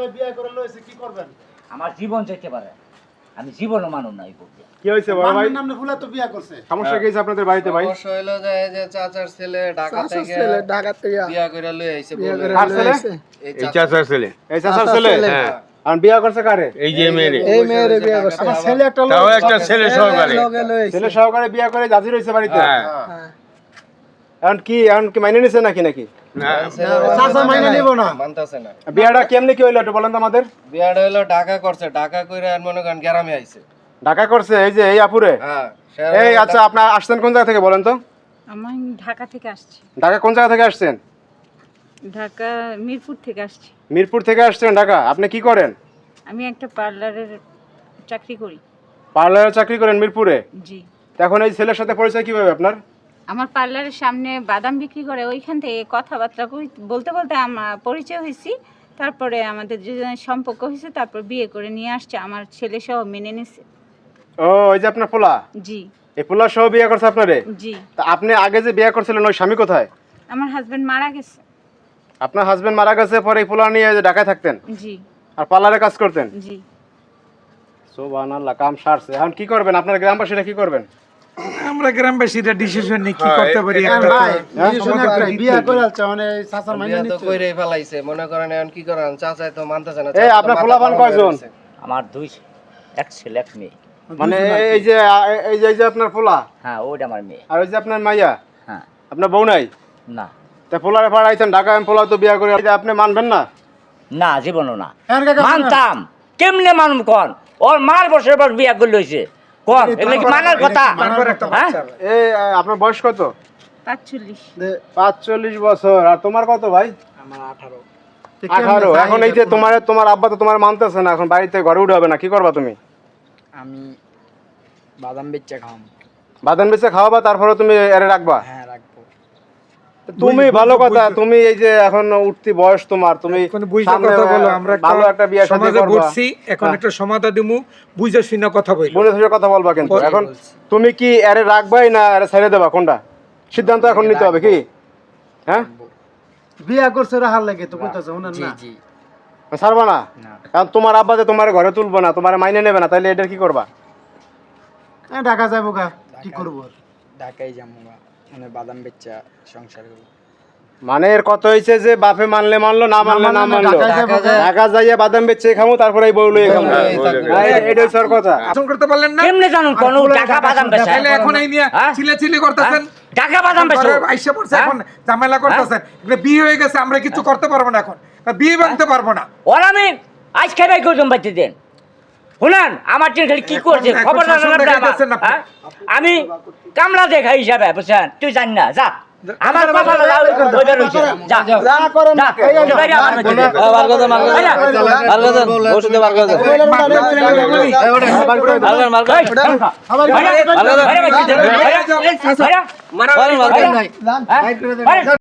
বিয়ে করে লইছে কি করবেন? আমার জীবন যেতে পারে, আমি জীবনও মানুষ নাই বলতে। কি হইছে বড় ভাই? নামনে ফুলা তো বিয়ে করছে। সমস্যা কি হইছে আপনাদের বাড়িতে ভাই? সমস্যা হইলো যে এই যে চাচার ছেলে ঢাকা থেকে বিয়ে করে লই আইছে বলে। কার ছেলে? এই এই চাচার ছেলে। এই চাচার ছেলে? হ্যাঁ। আর বিয়ে করছে কারে? এই যে মেয়ে। এই মেয়েরে বিয়ে করছে। আমার ছেলে একটা তাও একটা ছেলে সহকারে। ছেলে সহকারে বিয়ে করে জাজি রইছে বাড়িতে। হ্যাঁ। এখন কি মাইনে নিছে নাকি? না, চাচা মাইনে নিব না। মানতাছে না। বিয়াটা কেমনে কি হইলো একটু বলেন তো আমাদের। বিয়াটা হইলো ঢাকা করছে, ঢাকা কইরা আর মনে করেন গ্রামে আইছে। ঢাকা করছে এই যে এই আপুরে? হ্যাঁ। এই আচ্ছা আপনারা আসছেন কোন জায়গা থেকে বলেন তো? আমি ঢাকা থেকে আসছি। ঢাকা কোন জায়গা থেকে আসছেন? ঢাকা মিরপুর থেকে আসছি। মিরপুর থেকে আসছেন ঢাকা। আপনি কি করেন? আমি একটা পার্লারের চাকরি করি। পার্লারে চাকরি করেন মিরপুরে? জি। তো এখন এই ছেলের সাথে পরিচয় কিভাবে আপনার? আমার পার্লারের সামনে বাদাম বিক্রি করে, ওইখান থেকে কথাবার্তা বলতে বলতে আমার পরিচয় হয়েছি। তারপরে আমাদের দুজনের সম্পর্ক হয়েছে, তারপর বিয়ে করে নিয়ে আসছে, আমার ছেলে সহ মেনে নিছে। ও এই যে আপনার পোলা? জি। এই পোলা সহ বিয়ে করছে আপনারে? জি। তা আপনি আগে যে বিয়ে করছিলেন ওই স্বামী কোথায়? আমার হাজবেন্ড মারা গেছে। আপনার হাজবেন্ড মারা গেছে, পরে এই পোলা নিয়ে যে ঢাকায় থাকতেন জি। আর পার্লারে কাজ করতেন? জি। সুবহানাল্লাহ, কাম সারছে। এখন কি করবেন আপনার গ্রামবাসীরা কি করবেন? আমরা গ্রামবাসীরা ডিসিশন নিয়ে কি করতে পারি? হ্যাঁ, একটা ভাই, হ্যাঁ? ডিসিশন একটাই, বিয়ে করে আলছে মানে চাচার মাইনে বিয়া তো নিচ্ছে। কইরাই ফেলাইছে। মনে করেন এখন কি করেন, চাচাই তো মানতাছে না। এই আপনার পোলাপান কয়জন? আমার এক ছেলে এক মেয়ে। মানে এই যে আপনার পোলা হ্যাঁ, ওইটা আমার মেয়ে। আর ওই যে আপনার মাইয়া, হ্যাঁ। আপনার বউ নাই? না তা পোলারে পাড়াইছেন ঢাকা, পোলা তো বিয়ে করে, এটা আপনি মানবেন না? না, জীবনও না। হ্যাঁ, কাকা, মানতাম, কেমনে মানুম কন? ওর মার বছর পর বিয়া করে লইছে কন, এগুলো কি মানার কথা? হ্যাঁ? এই আপনার বয়স কত? 45। 45 বছর। আর তোমার কত ভাই? আমার 18। 18। এখন এই যে তোমার আব্বা তো তোমার মানতেছে না, এখন বাড়িতে ঘরে উঠে হবে না, কি করবা তুমি? আমি বাদাম বেচে খাওয়াম। বাদাম বেচে খাওয়াবা, তারপরে তুমি এরে রাখবা? হ্যাঁ, রাখবো। তুমি ভালো কথা, তুমি এই যে এখন উঠতি বয়স তোমার, তুমি কোন বুঝা সামনে কথা বলো, আমরা ভালো একটা বিয়ে শাদী সমাজে করবা। বসছি, এখন একটা সমাধান দিমু, বুঝা শুনে কথা বলি। বলে ধরে কথা বলবা, কিন্তু বলছি, এখন বলছি। তুমি কি এরে রাখবাই না এরে ছেড়ে দেবা, কোনটা সিদ্ধান্ত এখন নিতে হবে কি? হ্যাঁ, বিয়ে করছে রাহার লাগে তো কইতাছে শুনেন না। জি। ছাড়বা না? কারণ তোমার আব্বা যে তোমার ঘরে তুলবো না, তোমার মাইনে নেবে না, তাহলে এটা কি করবা? ঢাকা যাবো গা, কি করবো? ঢাকায় যাবো, মানে বাদাম বেচা সংসার করব। মানে এর কত হয়েছে যে বাপে মানলে মানলো, না মানলে না মানলো, ঢাকা যাইয়া বাদাম বেচে খামু, তারপরে এই বউ লইয়ে খামু। এটা হচ্ছে ওর কথা। পছন্দ করতে পারলেন না? কেমনে জানুন কোন টাকা বাদাম বেচা? তাহলে এখন এই নিয়ে হ্যাঁ? চিল্লাচিল্লি করতেছেন, টাকা বাদাম বেচা আইসা পড়ছে, এখন ঝামেলা করতেছেন। বিয়ে হয়ে গেছে, আমরা কিছু করতে পারবো না, এখন বিয়ে ভাঙতে পারবো না। ওর আমি আজ খাই করতাম বাচ্চা দেন। শুনান, আমার টিন খালি কি করছে খবর আমি কামলা দেখা হিসাবে, বুঝছেন? তুই জানি না, যা আমার বাবা যা